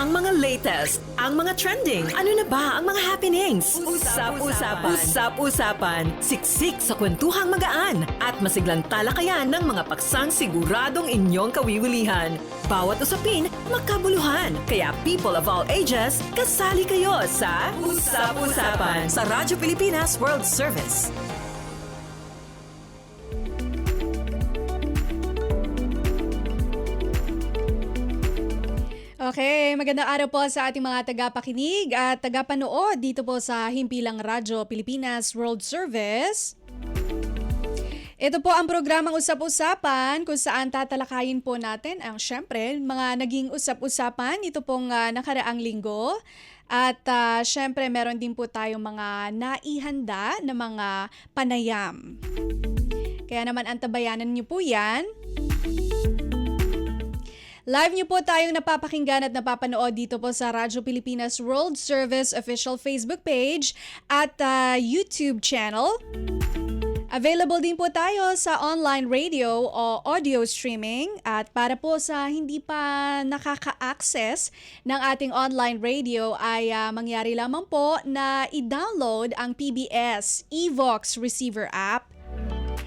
Ang mga latest, ang mga trending, ano na ba ang mga happenings? Usap-usapan. Usap-usapan. Siksik sa kwentuhang magaan at masiglang talakayan ng mga paksang siguradong inyong kawiwilihan. Bawat usapin, magkabuluhan. Kaya people of all ages, kasali kayo sa Usap-usapan sa Radyo Pilipinas World Service. Okay, magandang araw po sa ating mga tagapakinig at tagapanood dito po sa Himpilang Radyo Pilipinas World Service. Ito po ang programang Usap-Usapan kung saan tatalakayin po natin ang syempre mga naging usap-usapan ito pong nakaraang linggo. At syempre meron din po tayong mga naihanda na mga panayam. Kaya naman antabayanan niyo po yan. Live niyo po tayong napapakinggan at napapanood dito po sa Radyo Pilipinas World Service official Facebook page at YouTube channel. Available din po tayo sa online radio o audio streaming at para po sa hindi pa nakaka-access ng ating online radio ay mangyari lamang po na i-download ang PBS Evox Receiver app.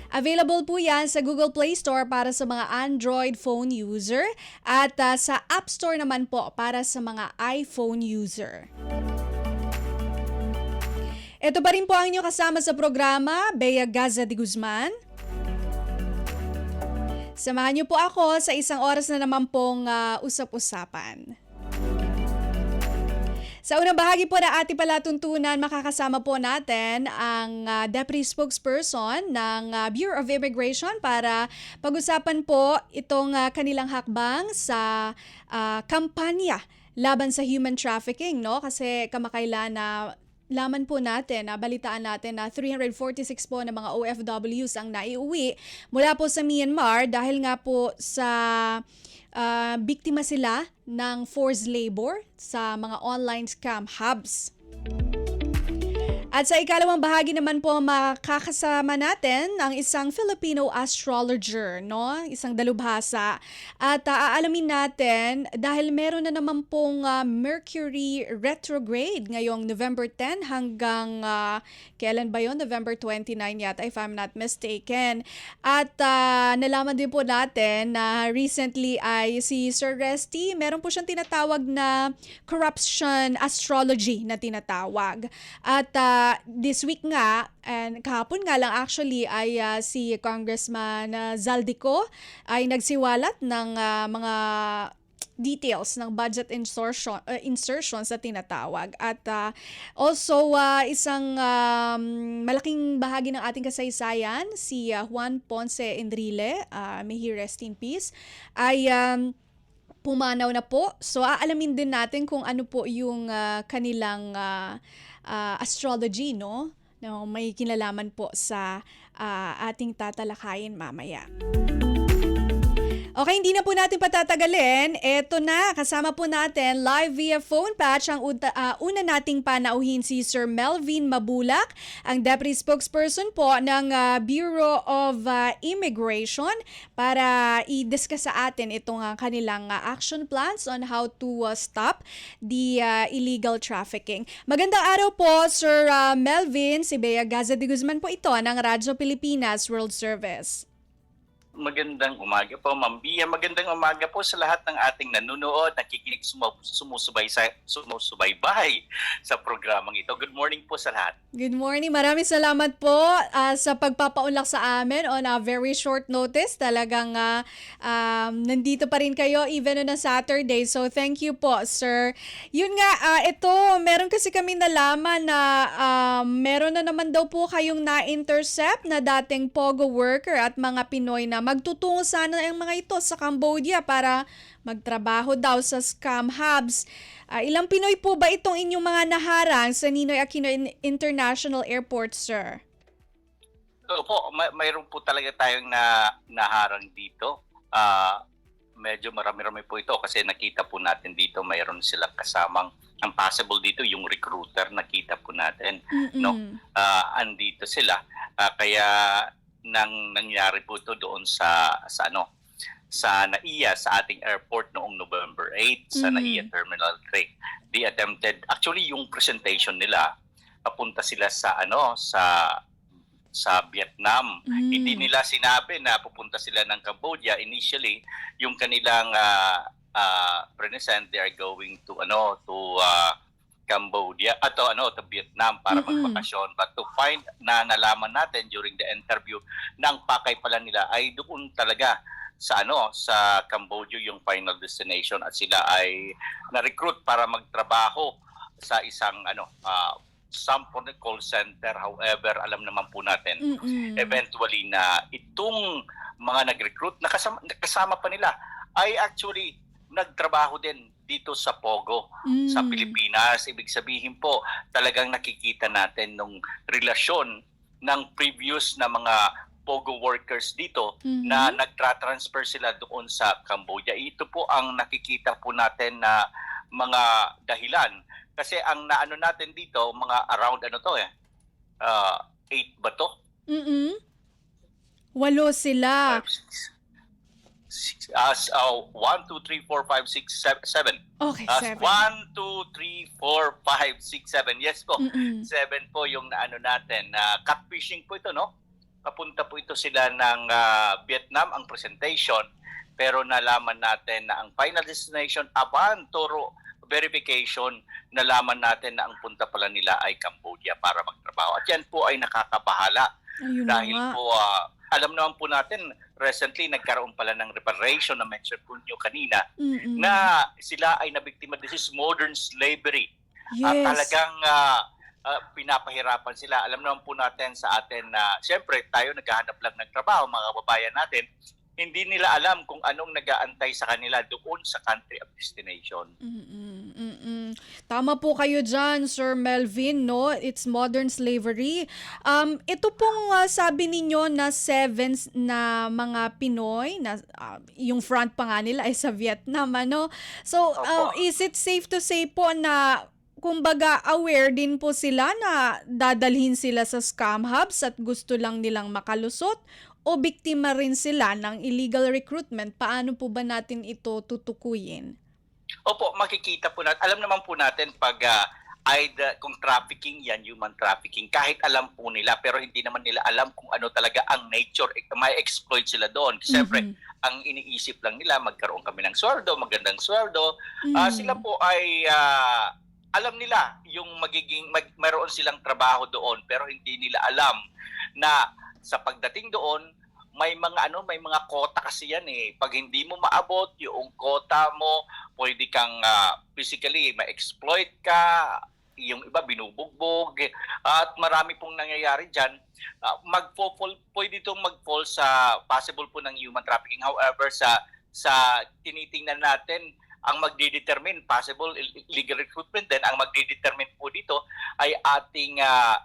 Available po yan sa Google Play Store para sa mga Android phone user at sa App Store naman po para sa mga iPhone user. Ito pa rin po ang inyong kasama sa programa, Bea Gaza de Guzman. Samahan niyo po ako sa isang oras na naman pong usap-usapan. Sa unang bahagi po na ating palatuntunan, makakasama po natin ang Deputy Spokesperson ng Bureau of Immigration para pag-usapan po itong kanilang hakbang sa kampanya laban sa human trafficking, no? Kasi kamakailan na laman po natin, balitaan natin na 346 po na mga OFWs ang naiuwi mula po sa Myanmar dahil nga po sa biktima sila ng forced labor sa mga online scam hubs. At sa ikalawang bahagi naman po makakasama natin ang isang Filipino astrologer, no? Isang dalubhasa. At aalamin natin dahil meron na naman pong Mercury retrograde ngayong November 10 hanggang kailan ba yun? November 29 yata if I'm not mistaken. At nalaman din po natin na recently ay si Sir Resty, meron po siyang tinatawag na corruption astrology na tinatawag. At this week nga, and kahapon nga lang actually ay si Congressman Zaldico ay nagsiwalat ng mga details ng budget insertions na tinatawag. At also isang malaking bahagi ng ating kasaysayan, si Juan Ponce Enrile, may he rest in peace, ay pumanaw na po. So aalamin din natin kung ano po yung kanilang astrology, no? No, may kinalaman po sa ating tatalakayin mamaya. Okay, hindi na po natin patatagalin. Eto na, kasama po natin live via phone patch ang una nating panauhin si Sir Melvin Mabulak, ang Deputy Spokesperson po ng Bureau of Immigration para i-discuss sa atin itong kanilang action plans on how to stop the illegal trafficking. Magandang araw po, Sir Melvin. Si Bea Gaza de Guzman po ito ng Radyo Pilipinas World Service. Magandang umaga po, Ma'am Bia. Magandang umaga po sa lahat ng ating nanonood, nakikinig, sumusubaybay sa programang ito. Good morning po sa lahat. Good morning. Maraming salamat po sa pagpapaunlak sa amin on a very short notice. Talagang nandito pa rin kayo even on a Saturday. So thank you po, sir. Yun nga, ito, meron kasi kami nalaman na meron na naman daw po kayong na-intercept na dating POGO worker at mga Pinoy na magtutungo sana ang mga ito sa Cambodia para magtrabaho daw sa scam hubs. Ilang Pinoy po ba itong inyong mga naharang sa Ninoy Aquino International Airport, sir? Opo, mayroon po talaga tayong naharang dito. Medyo marami-rami po ito kasi nakita po natin dito mayroon silang kasamang ang possible dito yung recruiter, nakita po natin. No? Andito sila. Kaya nangyari po ito doon sa sa NAIA, sa ating airport noong November 8 sa NAIA Terminal 3. They attempted, actually yung presentation nila, papunta sila sa Vietnam. Hindi nila sinabi na pupunta sila ng Cambodia. Initially, yung kanilang present, they are going to Cambodia to Vietnam para magbakasyon, but to find na nalaman natin during the interview na ang pakay pala nila ay doon talaga sa Cambodia yung final destination, at sila ay na-recruit para magtrabaho sa isang some call center. However, alam naman po natin eventually na itong mga nag-recruit na kasama pa nila ay actually nagtrabaho din dito sa Pogo, sa Pilipinas. Ibig sabihin po, talagang nakikita natin nung relasyon ng previous na mga Pogo workers dito na nagtra-transfer sila doon sa Cambodia. Ito po ang nakikita po natin na mga dahilan. Kasi ang naano natin dito, mga around 8 ba to? 8 sila. 1, 2, 3, 4, 5, 6, 7. Okay, 7. 1, 2, 3, 4, 5, 6, 7. Yes po. 7 po yung naano natin. Catfishing po ito, no? Papunta po ito sila ng Vietnam, ang presentation. Pero nalaman natin na ang final destination, upon thorough verification, nalaman natin na ang punta pala nila ay Cambodia para magtrabaho. At yan po ay nakakabahala. Ayun dahil nga. po, alam naman po natin, recently nagkaroon pala ng reparation na mention po nyo kanina, na sila ay nabiktima. This is modern slavery. Yes. Talagang pinapahirapan sila. Alam naman po natin sa atin na, siyempre, tayo naghahanap lang ng trabaho, mga kababayan natin, hindi nila alam kung anong nag-aantay sa kanila doon sa country of destination. Tama po kayo dyan, Sir Melvin, no? It's modern slavery. Ito pong sabi ninyo na 7 na mga Pinoy, na yung front pa nga nila ay sa Vietnam, ano? So, is it safe to say po na kumbaga aware din po sila na dadalhin sila sa scam hubs at gusto lang nilang makalusot? O biktima rin sila ng illegal recruitment? Paano po ba natin ito tutukuyin? Opo, makikita po natin. Alam naman po natin pag kung trafficking yan, human trafficking, kahit alam po nila, pero hindi naman nila alam kung ano talaga ang nature. May exploit sila doon. Siyempre, ang iniisip lang nila, magkaroon kami ng sweldo, magandang sweldo. Sila po ay alam nila yung mayroon silang trabaho doon, pero hindi nila alam na sa pagdating doon, may mga quota kasi yan eh. Pag hindi mo maabot yung quota mo, pwede kang physically ma-exploit ka, yung iba binubugbog, at marami pong nangyayari dyan. Pwede itong mag-fall sa possible po ng human trafficking. However, sa tinitingnan natin, ang magdidetermine, possible illegal recruitment din, ang magdidetermine po dito ay ating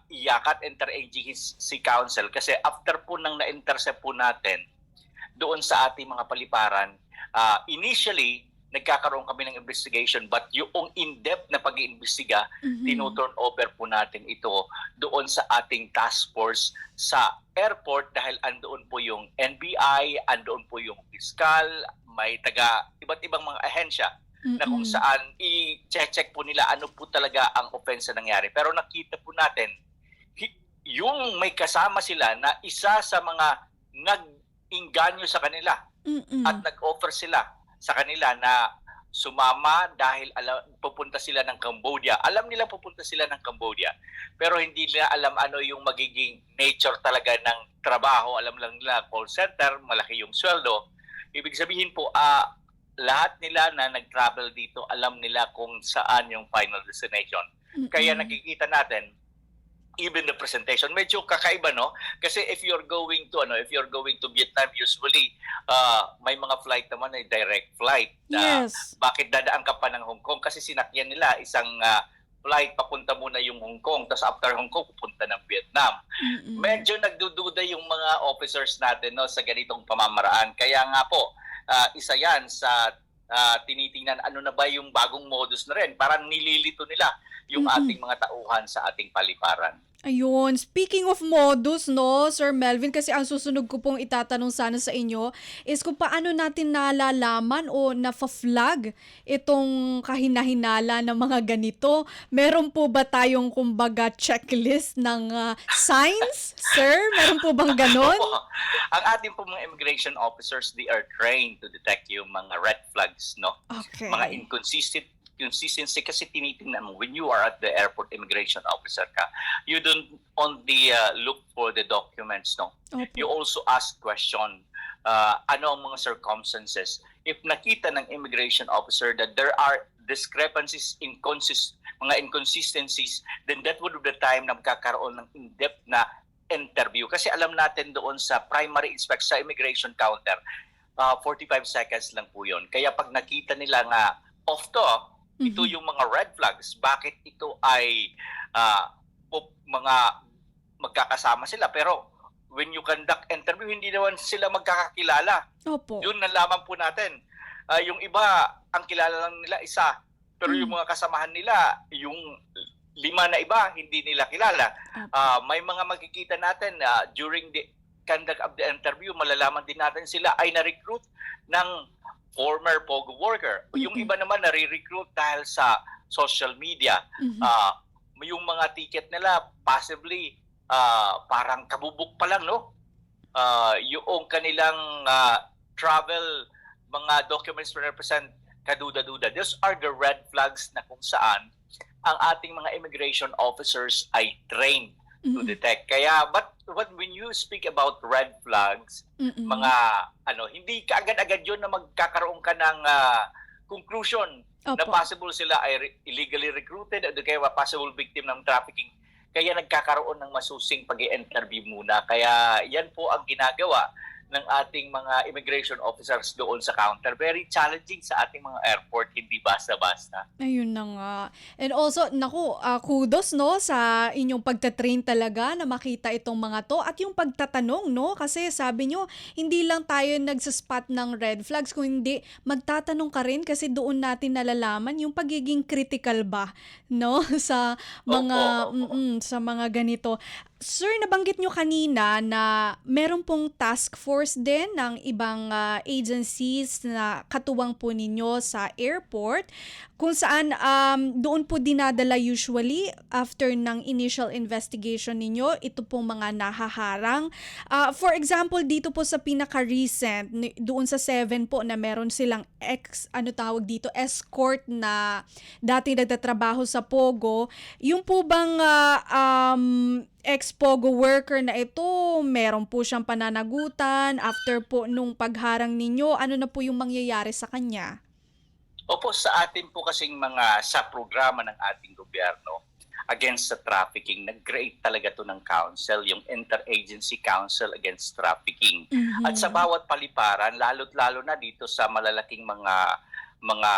IACAT, Interagency Council. Kasi after po nang na-intercept po natin doon sa ating mga paliparan, initially, nagkakaroon kami ng investigation, but yung in-depth na pag-iimbestiga, tino-turn over po natin ito doon sa ating task force sa airport, dahil andoon po yung NBI, andoon po yung fiscal, may iba't ibang mga ahensya na kung saan i-check po nila ano po talaga ang offense na nangyari. Pero nakita po natin, yung may kasama sila na isa sa mga nag-inganyo sa kanila at nag-offer sila sa kanila na sumama dahil pupunta sila ng Cambodia. Alam nila pupunta sila ng Cambodia, pero hindi nila alam ano yung magiging nature talaga ng trabaho. Alam lang nila call center, malaki yung sweldo. Ibig sabihin po, lahat nila na nag-travel dito, alam nila kung saan yung final destination. Kaya nakikita natin, even the presentation, medyo kakaiba, no? Kasi if you're going to Vietnam, usually may mga flight naman ay direct flight. Yes. Bakit dadaan ka pa ng Hong Kong? Kasi sinakyan nila isang flight, papunta muna yung Hong Kong, tapos after Hong Kong, pupunta ng Vietnam. Medyo nagdududa yung mga officers natin, no, sa ganitong pamamaraan. Kaya nga po, isa yan sa tinitingnan ano na ba yung bagong modus na rin. Parang nililito nila yung ating mga tauhan sa ating paliparan. Ayun, speaking of modus, no, Sir Melvin, kasi ang susunod ko pong itatanong sana sa inyo is kung paano natin nalalaman o nafa-flag itong kahinahinala ng mga ganito. Meron po ba tayong kumbaga checklist ng signs, sir? Meron po bang ganon? Opo. Ang ating po mga immigration officers, they are trained to detect yung mga red flags, no? Okay. Mga consistency kasi tinitingnan mo when you are at the airport immigration officer ka, you don't only look for the documents, no? Opo. You also ask question, ano ang mga circumstances. If nakita ng immigration officer that there are discrepancies, mga inconsistencies, then that would be the time na magkakaroon ng in-depth na interview. Kasi alam natin doon sa primary inspection sa immigration counter, 45 seconds lang po yun. Kaya pag nakita nila nga off to, ito yung mga red flags, bakit ito ay mga magkakasama sila. Pero when you conduct interview, hindi naman sila magkakakilala. Opo. Yun nalaman po natin. Yung iba, ang kilala lang nila isa. Pero yung mga kasamahan nila, yung 5 na iba, hindi nila kilala. May mga makikita natin during the conduct of the interview, malalaman din natin sila ay na-recruit ng former POGO worker. Yung iba naman nare-recruit dahil sa social media. Yung mga ticket nila, possibly, parang kabubuk pa lang, no? Yung kanilang travel, mga documents represent kaduda-duda. Those are the red flags na kung saan ang ating mga immigration officers ay trained to detect. Kaya, but when you speak about red flags, mga, hindi ka agad-agad yun na magkakaroon ka ng conclusion na possible sila ay illegally recruited o kaya possible victim ng trafficking. Kaya nagkakaroon ng masusing pag-i-interview muna. Kaya yan po ang ginagawa ng ating mga immigration officers doon sa counter. Very challenging sa ating mga airport, hindi basta-basta. Ayun na nga. And also, kudos, no, sa inyong pagtatrain talaga na makita itong mga to at yung pagtatanong, no, kasi sabi nyo, hindi lang tayo nagsaspot ng red flags, kung hindi, magtatanong ka rin kasi doon natin nalalaman yung pagiging critical ba, no, sa mga, sa mga ganito. Sir, nabanggit nyo kanina na meron pong task force din ng ibang agencies na katuwang po ninyo sa airport kung saan doon po dinadala usually after ng initial investigation ninyo ito pong mga nahaharang. For example, dito po sa pinaka-recent, doon sa 7 po na meron silang escort na dati nagtatrabaho sa POGO, yung po bang ex-POGO worker na ito, meron po siyang pananagutan after po nung pagharang ninyo, ano na po yung mangyayari sa kanya? Opo, sa atin po kasing sa programa ng ating gobyerno against sa trafficking, nag-create talaga to ng council, yung Interagency Council Against Trafficking. At sa bawat paliparan, lalo na dito sa malalaking mga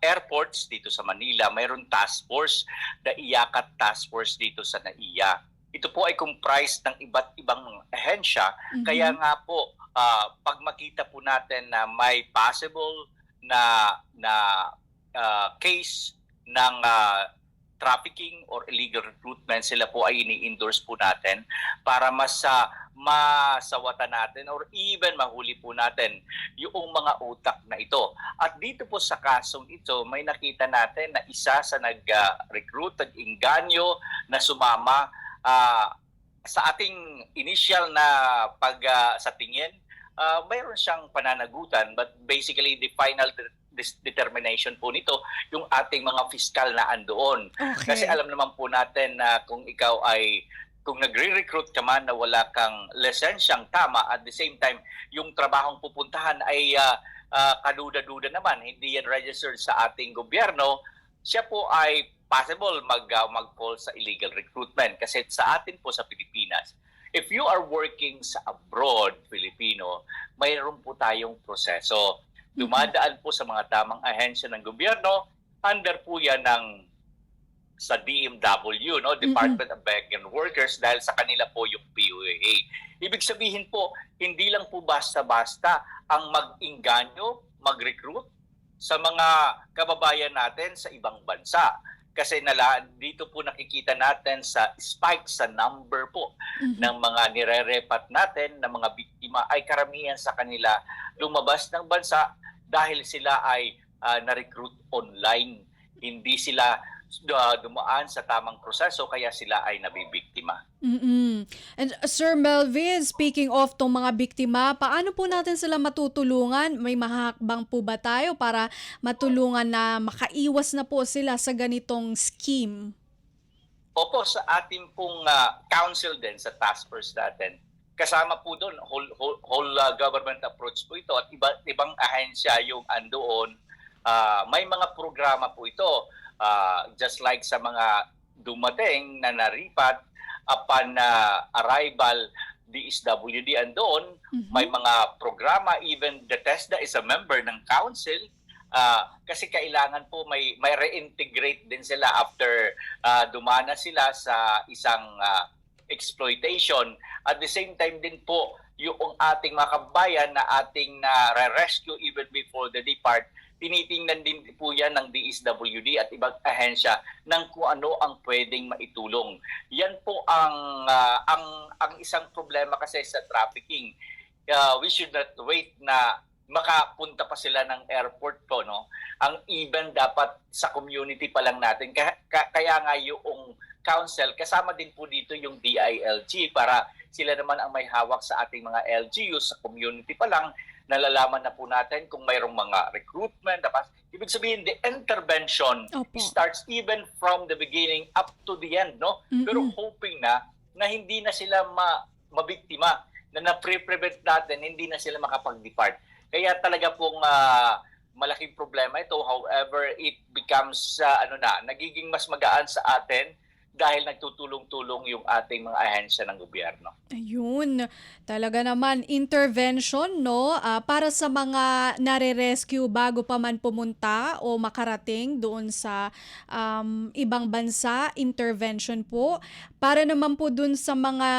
airports dito sa Manila, mayroon task force, the IACAT task force dito sa NAIA. Ito po ay comprised ng iba't ibang ahensya. Kaya nga po, pag makita po natin na may possible na case ng trafficking or illegal recruitment, sila po ay ini-endorse po natin para masawatan natin or even mahuli po natin yung mga utak na ito. At dito po sa kasong ito, may nakita natin na isa sa nag-recruit, nag-inganyo na sumama sa ating initial na sa tingin, mayroon siyang pananagutan, but basically the final determination po nito yung ating mga fiscal na andoon. Okay. Kasi alam naman po natin na kung nagre-recruit ka man na wala kang lisensyang tama, at the same time yung trabahong pupuntahan ay kaduda-duda naman, hindi yan registered sa ating gobyerno, siya po ay possible mag-fall sa illegal recruitment. Kasi sa atin po sa Pilipinas, if you are working sa abroad, Filipino, mayroon po tayong proseso. Dumadaan po sa mga tamang ahensya ng gobyerno, under po yan sa DMW, no? Department of Migrant Workers, dahil sa kanila po yung PUAA. Ibig sabihin po, hindi lang po basta-basta ang mag-inganyo, mag-recruit sa mga kababayan natin sa ibang bansa. kasi dito po nakikita natin sa spike sa number po ng mga nire-repat natin na mga biktima ay karamihan sa kanila lumabas ng bansa dahil sila ay na-recruit online. Hindi sila dumaan sa tamang proseso kaya sila ay nabibiktima. And Sir Melvin, speaking of tong mga biktima, paano po natin sila matutulungan? May mahahakbang po ba tayo para matulungan na makaiwas na po sila sa ganitong scheme? Opo, sa ating pong council din, sa task force natin, kasama po doon, whole government approach po ito at ibang ahensya yung andoon. May mga programa po ito, just like sa mga dumating na naripat upon arrival, DSWD andoon, may mga programa, even the TESDA is a member ng council, kasi kailangan po may reintegrate din sila after dumana sila sa isang exploitation. At the same time din po, yung ating mga kabayan na ating na-rescue even before the depart, tinitingnan din po yan ng DSWD at ibang ahensya ng kung ano ang pwedeng maitulong. Yan po ang isang problema kasi sa trafficking. We should not wait na makapunta pa sila ng airport po, no? Ang even dapat sa community pa lang natin. Kaya nga yung council, kasama din po dito yung DILG para sila naman ang may hawak sa ating mga LGUs sa community pa lang. Nalalaman na po natin kung mayroong mga recruitment. Ibig sabihin, the intervention starts even from the beginning up to the end, no? Pero hoping na hindi na sila mabiktima, na na-prevent natin, hindi na sila makapag-depart. Kaya talaga pong malaking problema ito. However, it becomes, nagiging mas magaan sa atin dahil nagtutulong-tulong yung ating mga ahensya ng gobyerno. Ayun, talaga naman intervention, no? Para sa mga nare-rescue bago pa man pumunta o makarating doon sa ibang bansa, intervention po. Para naman po doon sa mga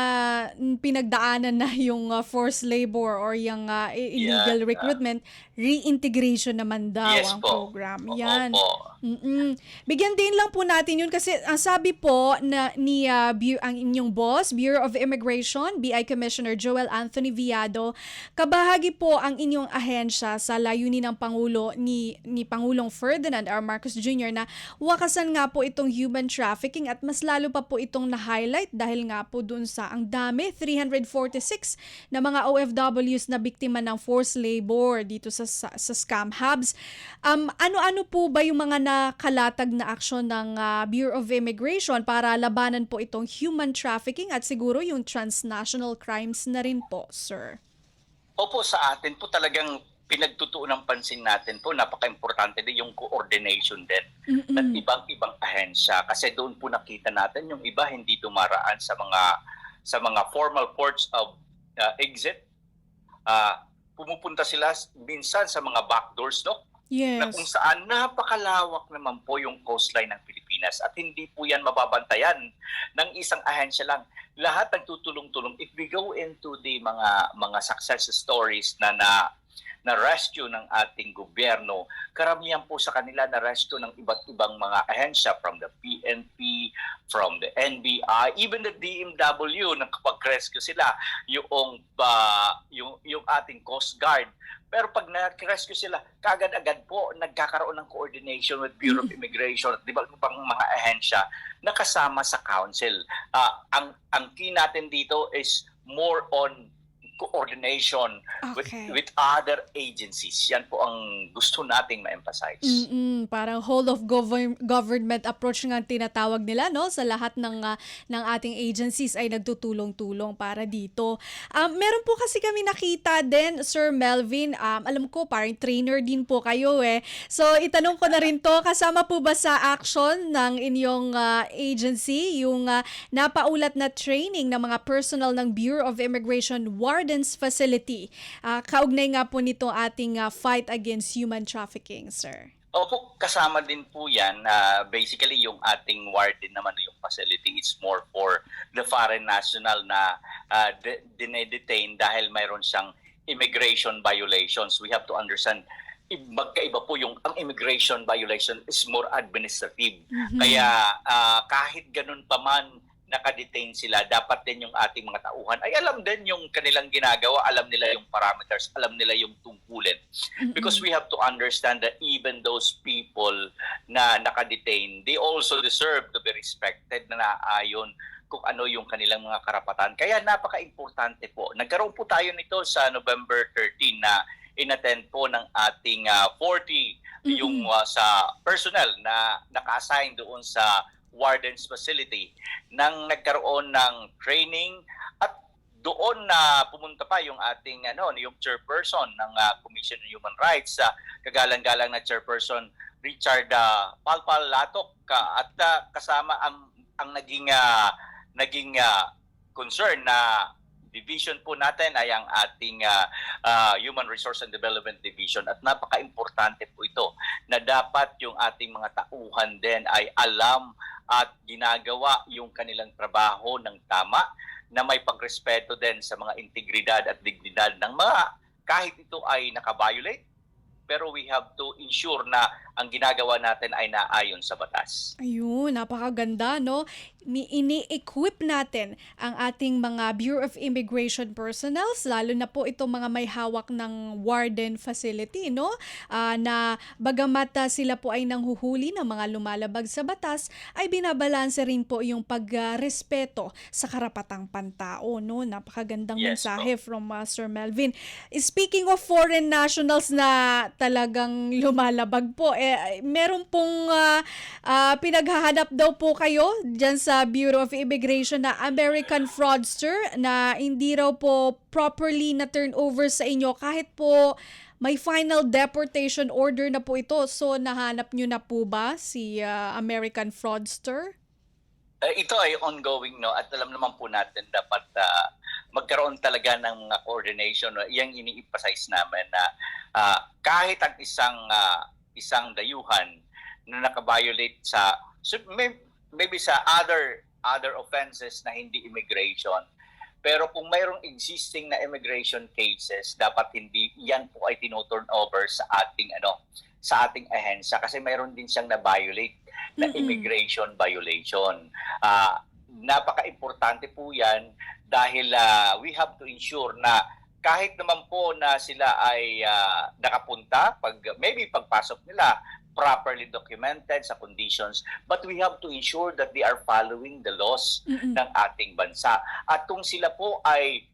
pinagdaanan na yung forced labor or yung illegal recruitment, reintegration naman daw ang program. Yan. Bigyan din lang po natin yun kasi ang sabi po na ni ang inyong boss, Bureau of Immigration, BI Commissioner Joel Anthony Viado, kabahagi po ang inyong ahensya sa layunin ng Pangulo ni Pangulong Ferdinand R. Marcos Jr. na wakasan nga po itong human trafficking at mas lalo pa po itong na-highlight dahil nga po dun sa ang dami, 346 na mga OFWs na biktima ng forced labor dito sa scam hubs. Ano-ano po ba yung mga nakalatag na aksyon ng Bureau of Immigration para labanan po itong human trafficking at siguro yung transnational crimes na rin po, sir? Opo, sa atin po talagang pinagtutuon ng pansin natin po, napaka-importante din yung coordination din ng ibang ahensya kasi doon po nakita natin yung iba hindi dumaraan sa mga formal ports of exit. Pumupunta sila minsan sa mga backdoors, no? Yes. Na kung saan napakalawak naman po yung coastline ng Pilipinas at hindi po yan mababantayan ng isang ahensya lang. Lahat nagtutulong-tulong. If we go into the mga success stories na rescue ng ating gobyerno, karamihan po sa kanila na rescue ng iba't ibang mga ahensya from the PNP, from the NBI, even the DMW na kapag rescue sila yung ating Coast Guard. Pero pag na-rescue sila, kagad-agad po nagkakaroon ng coordination with Bureau of Immigration at ibang mga ahensya na kasama sa council. Ang key natin dito is more on coordination with other agencies. Yan po ang gusto nating ma-emphasize. Parang whole of government approach nga tinatawag nila, no? Sa lahat ng ating agencies ay nagtutulong-tulong para dito. Meron po kasi kami nakita din, Sir Melvin, alam ko parang trainer din po kayo eh. So itanong ko na rin to, kasama po ba sa action ng inyong agency yung napaulat na training ng mga personnel ng Bureau of Immigration Wardens Facility? Kaugnay nga po nito ating fight against human trafficking, sir. Opo, kasama din po yan. Basically, yung ating warden naman, yung facility is more for the foreign national na dinedetain dahil mayroon siyang immigration violations. We have to understand, magkaiba po yung ang immigration violation is more administrative. Mhm. Kaya kahit ganun pa man nakadetain sila, dapat din yung ating mga tauhan ay alam din yung kanilang ginagawa, alam nila yung parameters, alam nila yung tungkulin. Because we have to understand that even those people na nakadetain, they also deserve to be respected na naayon kung ano yung kanilang mga karapatan. Kaya napaka-importante po. Nagkaroon po tayo nito sa November 13 na inattend po ng ating 40 yung sa personnel na naka-assign doon sa Warden's Facility nang nagkaroon ng training at doon na pumunta pa yung ating yung chairperson ng Commission on Human Rights sa kagalang-galang na chairperson Richard Palpal Latok at kasama ang naging concern na division po natin ay ang ating Human Resource and Development Division at napaka-importante po ito na dapat yung ating mga tauhan din ay alam at ginagawa yung kanilang trabaho ng tama na may pagrespeto din sa mga integridad at dignidad ng mga kahit ito ay nakabiolate pero we have to ensure na ang ginagawa natin ay naayon sa batas. Ayun, napakaganda, no? Ini-equip natin ang ating mga Bureau of Immigration personnels, lalo na po itong mga may hawak ng warden facility, no? Na bagamat sila po ay nanghuhuli ng mga lumalabag sa batas, ay binabalanse rin po yung pagrespeto sa karapatang pantao, no? Napakagandang Yes, mensahe from Sir Melvin. Speaking of foreign nationals na talagang lumalabag po, meron pong pinaghahanap daw po kayo dyan sa Bureau of Immigration na American fraudster na hindi raw po properly na turn over sa inyo kahit po may final deportation order na po ito. So nahanap nyo na po ba si American fraudster? Ito ay ongoing, no, at alam naman po natin dapat magkaroon talaga ng coordination. Iyang ini-emphasize namin na kahit ang isang dayuhan na nakabiolate sa maybe sa other offenses na hindi immigration, pero kung mayroong existing na immigration cases, dapat hindi yan po ay tino-turn over sa ating ahensya kasi mayroon din siyang na-violate na immigration violation. Napaka-importante po yan dahil we have to ensure na kahit naman po na sila ay nakapunta, maybe pagpasok nila, properly documented sa conditions, but we have to ensure that they are following the laws ng ating bansa. At kung sila po ay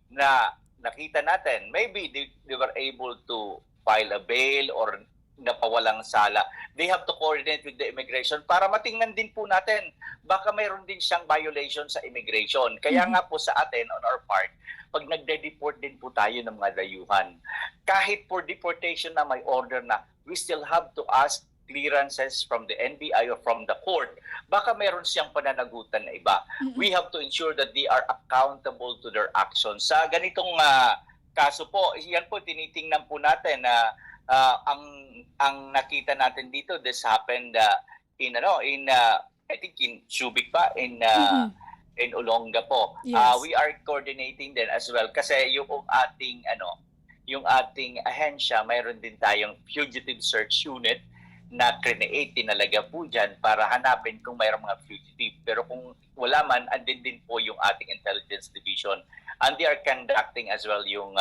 nakita natin, maybe they were able to file a bail or napawalang sala, they have to coordinate with the immigration para matingnan din po natin baka mayroon din siyang violation sa immigration. Kaya nga po sa atin, on our part, pag nagde-deport din po tayo ng mga dayuhan, kahit for deportation na may order na, we still have to ask clearances from the NBI or from the court, baka meron siyang pananagutan na iba. We have to ensure that they are accountable to their actions. Sa ganitong kaso po, yan po tinitingnan po natin na ang nakita natin dito, this happened in I think in Subic pa, in Olonga po. Yes. We are coordinating din as well kasi yung ating ahensya, mayroon din tayong fugitive search unit na create, tinalaga po dyan para hanapin kung mayroong mga fugitive. Pero kung wala man, andin din po yung ating intelligence division. And they are conducting as well yung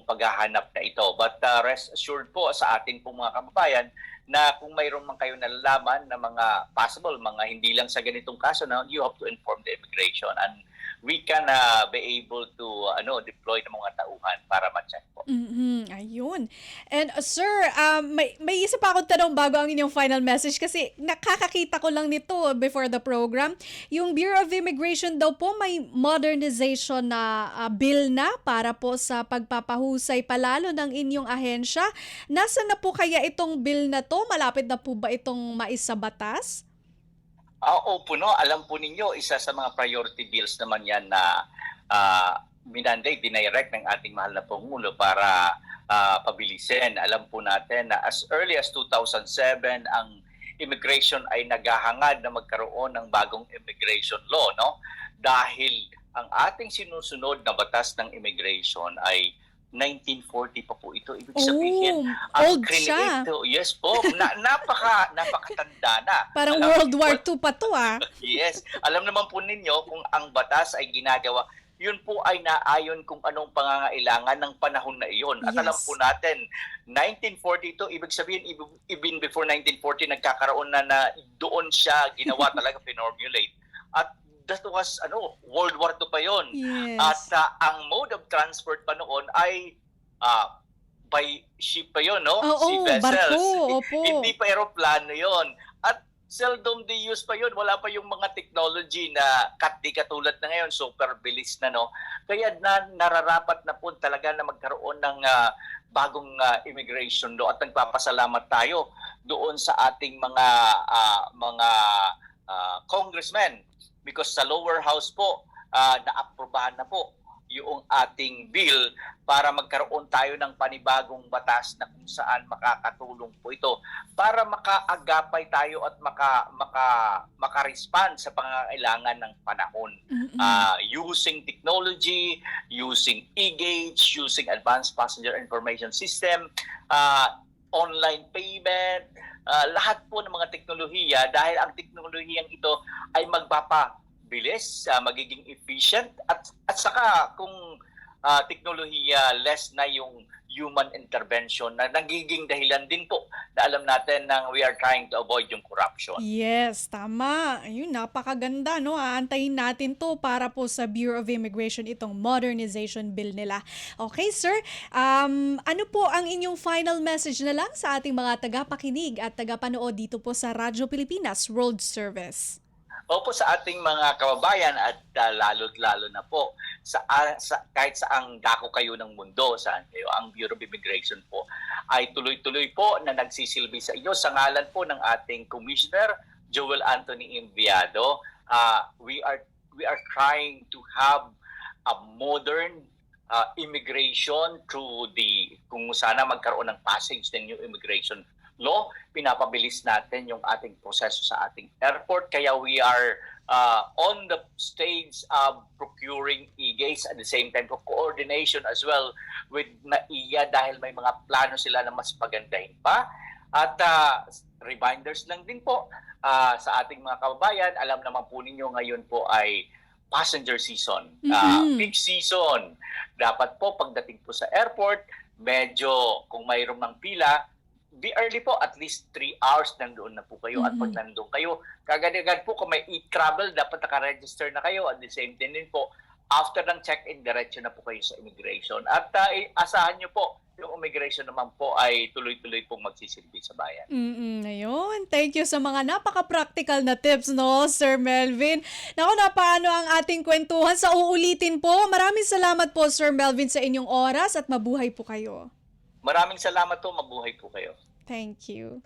paghahanap na ito. But rest assured po sa ating pong mga kababayan na kung mayroon man kayo nalalaman na mga possible, mga hindi lang sa ganitong kaso, na you have to inform the immigration and we can be able to deploy ng mga tauhan para ma-check po. Ayun. And sir, may isa pa akong tanong bago ang inyong final message kasi nakakakita ko lang nito before the program. Yung Bureau of Immigration daw po may modernization na bill na para po sa pagpapahusay palalo ng inyong ahensya. Nasaan na po kaya itong bill na to? Malapit na po ba itong maisabatas? Opo, no. Alam po ninyo, isa sa mga priority bills naman yan na dinirect ng ating mahal na Pangulo para pabilisin. Alam po natin na as early as 2007, ang immigration ay naghahangad na magkaroon ng bagong immigration law, no? Dahil ang ating sinusunod na batas ng immigration ay 1940 pa po ito. Ibig sabihin, old siya. Yes po, napakatanda na. Parang Alam World niyo War po- II pa to ah. Yes. Alam naman po ninyo kung ang batas ay ginagawa, yun po ay naayon kung anong pangangailangan ng panahon na iyon. At Yes. alam po natin, 1942, ibig sabihin, even before 1940, nagkakaroon na doon siya ginawa talaga, pinormulate. At that was, World War II pa yun. Yes. At ang mode of transport pa noon ay by ship pa yun, no? Oo, Sea vessels. barko, opo. Hindi pa aeroplano yon. At seldom di use pa yun. Wala pa yung mga technology na di katulad na ngayon, super bilis na, no? Kaya nararapat na po talaga na magkaroon ng bagong immigration law at nagpapasalamat tayo doon sa ating mga congressmen because sa lower house po naaprubahan na po yung ating bill para magkaroon tayo ng panibagong batas na kung saan makakatulong po ito para makaagapay tayo at makarespond sa pangangailangan ng panahon. Using technology, using e-gauge, using advanced passenger information system, online payment, lahat po ng mga teknolohiya dahil ang teknolohiyang ito ay magpapabilis, magiging efficient at saka kung teknolohiya less na yung human intervention na nagiging dahilan din po na alam natin na we are trying to avoid yung corruption. Yes, tama. Ayun, napakaganda, no? Aantayin natin to para po sa Bureau of Immigration itong modernization bill nila. Okay, sir. Ano po ang inyong final message na lang sa ating mga tagapakinig at tagapanood dito po sa Radyo Pilipinas World Service? Opo, sa ating mga kababayan at lalo't-lalo na po kahit saang dako kayo ng mundo, saan kayo, ang Bureau of Immigration po ay tuloy-tuloy po na nagsisilbi sa inyo sa ngalan po ng ating Commissioner Joel Anthony Enviado. We are trying to have a modern immigration through kung sana magkaroon ng passage ng new immigration law, pinapabilis natin yung ating proseso sa ating airport. Kaya we are on the stage of procuring e-gates at the same time for coordination as well with NAIA dahil may mga plano sila na mas pagandahin pa. At reminders lang din po sa ating mga kababayan, alam naman po ninyo ngayon po ay passenger season, peak season. Dapat po pagdating po sa airport, medyo kung mayroon ng pila, be early po, at least 3 hours nandoon na po kayo. At pag nandoon kayo, kagad-agad po kung may e-travel, dapat naka-register na kayo. At the same time din po, after ng check-in, diretso na po kayo sa immigration. At asahan nyo po, yung immigration naman po ay tuloy-tuloy pong magsisilbi sa bayan. Ayun. Thank you sa mga napaka-practical na tips, no, Sir Melvin. Naku, paano ang ating kwentuhan sa uulitin po. Maraming salamat po, Sir Melvin, sa inyong oras at mabuhay po kayo. Maraming salamat po, mabuhay po kayo. Thank you.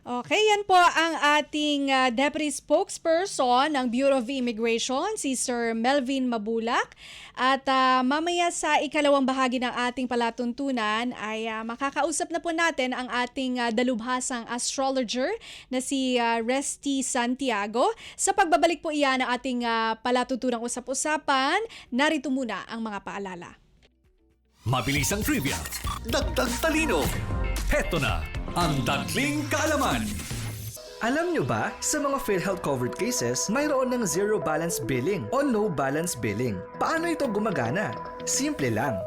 Okay, yan po ang ating Deputy Spokesperson ng Bureau of Immigration, si Sir Melvin Mabulak. At mamaya sa ikalawang bahagi ng ating palatuntunan ay makakausap na po natin ang ating dalubhasang astrologer na si Resty Santiago. Sa pagbabalik po iyan ng ating palatuntunang usap-usapan, narito muna ang mga paalala. Mabilis ang trivia, dagdag talino. Heto na ang Dagling Kaalaman. Alam nyo ba, sa mga PhilHealth covered cases, mayroon ng zero balance billing o no balance billing. Paano ito gumagana? Simple lang.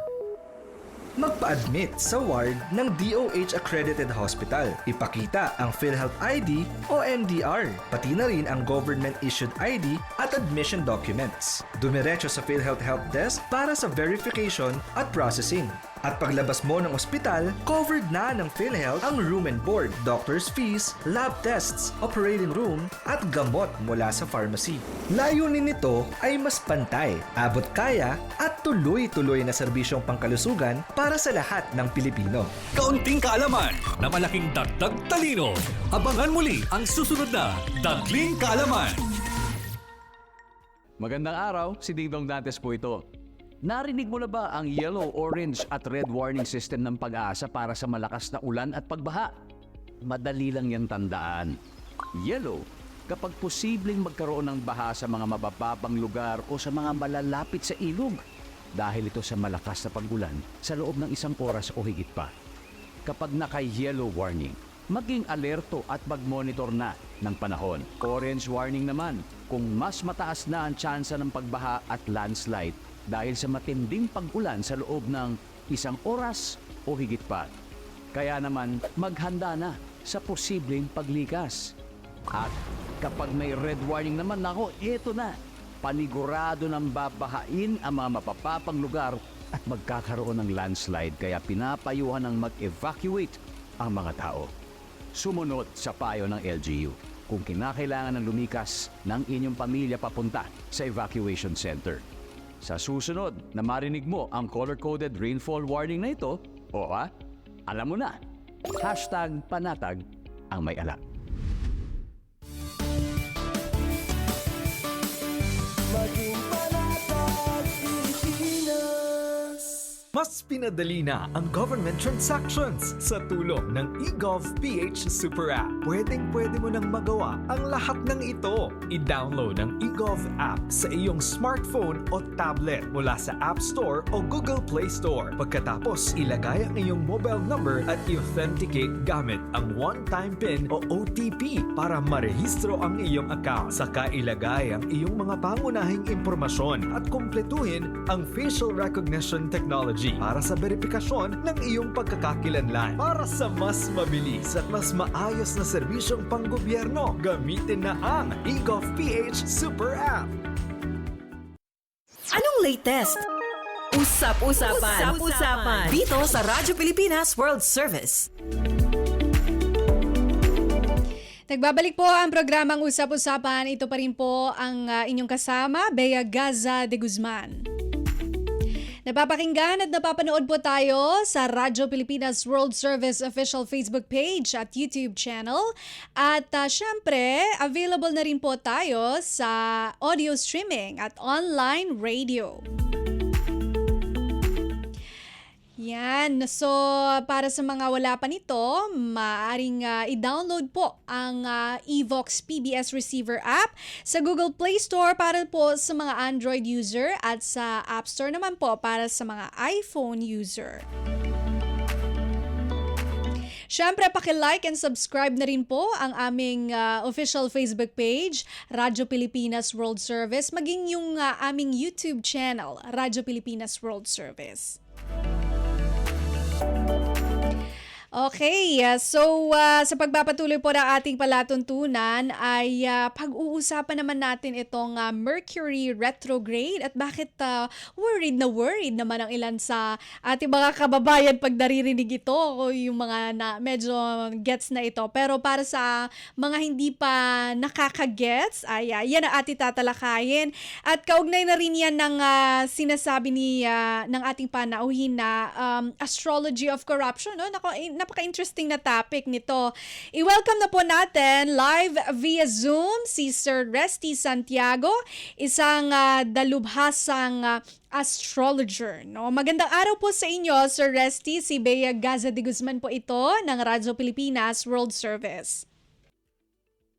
Magpa-admit sa ward ng DOH accredited hospital. Ipakita ang PhilHealth ID o MDR, pati na rin ang government issued ID at admission documents. Dumiretso sa PhilHealth Help Desk para sa verification at processing. At paglabas mo ng ospital, covered na ng PhilHealth ang room and board, doctor's fees, lab tests, operating room, at gamot mula sa pharmacy. Layunin nito ay mas pantay, abot kaya, at tuloy-tuloy na serbisyong pangkalusugan para sa lahat ng Pilipino. Kaunting kaalaman na malaking dagdag talino. Abangan muli ang susunod na Dagling Kaalaman. Magandang araw, si Ding Dong Dantes po ito. Narinig mo na ba ang yellow, orange at red warning system ng Pag-asa para sa malakas na ulan at pagbaha? Madali lang yan tandaan. Yellow, kapag posibleng magkaroon ng baha sa mga mabababang lugar o sa mga malalapit sa ilog dahil ito sa malakas na pag-ulan sa loob ng 1 oras o higit pa. Kapag naka-yellow warning, maging alerto at mag-monitor na ng panahon. Orange warning naman kung mas mataas na ang tsansa ng pagbaha at landslide dahil sa matinding pag-ulan sa loob ng 1 oras o higit pa. Kaya naman maghanda na sa posibleng paglikas. At kapag may red warning naman, nako, eto na. Panigurado ng babahain ang mga mapapapang lugar at magkakaroon ng landslide kaya pinapayuhan ng mag-evacuate ang mga tao. Sumunod sa payo ng LGU kung kinakailangan ng lumikas ng inyong pamilya papunta sa evacuation center. Sa susunod na marinig mo ang color-coded rainfall warning na ito, alam mo na, #panatag ang may alam. Mas pinadali na ang government transactions sa tulong ng eGovPH Super App. Pwedeng-pwede mo nang magawa ang lahat ng ito. I-download ang eGov app sa iyong smartphone o tablet mula sa App Store o Google Play Store. Pagkatapos, ilagay ang iyong mobile number at i-authenticate gamit ang one-time PIN o OTP para marehistro ang iyong account. Saka ilagay ang iyong mga pangunahing impormasyon at kumpletuhin ang facial recognition technology para sa verifikasyon ng iyong pagkakakilanlan. Para sa mas mabilis at mas maayos na serbisyong panggobyerno, gamitin na ang eGovPH Super App. Anong latest? Usap-usapan. Dito sa Radyo Pilipinas World Service. Nagbabalik po ang programang Usap-usapan. Ito pa rin po ang inyong kasama, Bea Gaza de Guzman. Napapakinggan at napapanood po tayo sa Radyo Pilipinas World Service official Facebook page at YouTube channel. At syempre, available na rin po tayo sa audio streaming at online radio. Yan. So, para sa mga wala pa nito, maaaring i-download po ang Evox PBS Receiver app sa Google Play Store para po sa mga Android user at sa App Store naman po para sa mga iPhone user. Siyempre, paki-like and subscribe na rin po ang aming official Facebook page, Radyo Pilipinas World Service, maging yung aming YouTube channel, Radyo Pilipinas World Service. Okay, so sa pagpapatuloy po ng ating palatuntunan ay pag-uusapan naman natin itong Mercury retrograde at bakit worried naman ang ilan sa ating mga kababayan pag naririnig ito o yung mga medyo gets na ito. Pero para sa mga hindi pa nakaka-gets, ay yan ang ating tatalakayin. At kaugnay na rin yan ng sinasabi ng ating panauhin na astrology of corruption. No? Napaka-interesting na topic nito. I-welcome na po natin live via Zoom si Sir Resty Santiago, isang dalubhasang astrologer. No? Magandang araw po sa inyo, Sir Resty. Si Bea Gaza de Guzman po ito ng Radyo Pilipinas World Service.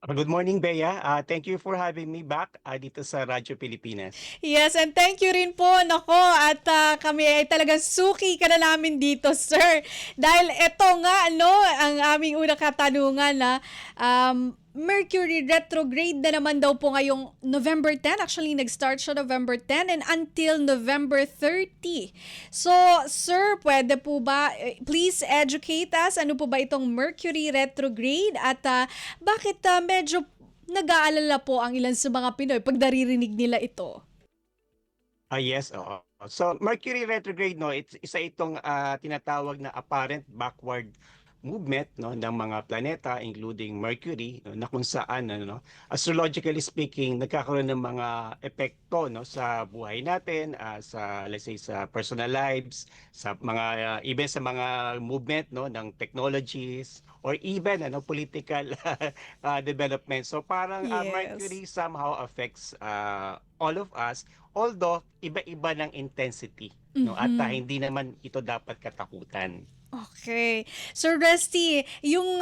Good morning, Bea. Thank you for having me back dito sa Radyo Pilipinas. Yes, and thank you rin po. Nako, at kami ay talagang suki ka na namin dito, sir. Dahil ito nga, ang aming unang katanungan na Mercury retrograde na naman daw po ngayong November 10. Actually, nag-start siya November 10 and until November 30. So, sir, pwede po ba, please educate us, ano po ba itong Mercury retrograde at bakit medyo nag-aalala po ang ilan sa mga Pinoy pag naririnig nila ito? Yes, oo. So, Mercury retrograde, isa itong tinatawag na apparent backward movement ng mga planeta including Mercury na kung saan astrologically speaking nagkakaroon ng mga epekto sa buhay natin, sa let's say sa personal lives, sa mga even sa mga movement ng technologies or even political development. So parang Yes. Mercury somehow affects all of us, although iba-iba ng intensity at hindi naman ito dapat katakutan. Okay. So Rusty, yung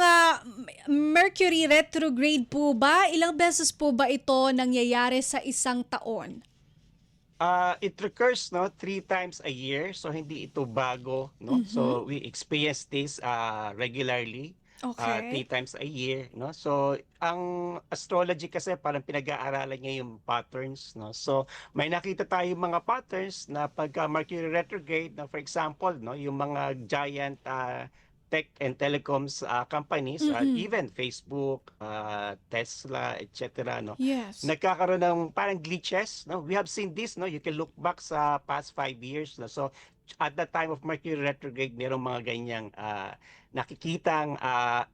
Mercury retrograde po ba, ilang beses po ba ito nangyayari sa isang taon? It recurs, no, 3 times a year, so hindi ito bago, no. So we experience this regularly, Okay. 3 times a year, no. So ang astrology kasi parang pinag-aaralan niya yung patterns, no. So may nakita tayong mga patterns na pagka Mercury retrograde, na for example, no, yung mga giant tech and telecoms companies, even Facebook, Tesla, etc., no, Yes. nagkakaroon ng parang glitches, no? We have seen this, no? You can look back sa past 5 years, no? So at the time of Mercury retrograde, merong mga ganyang nakikitang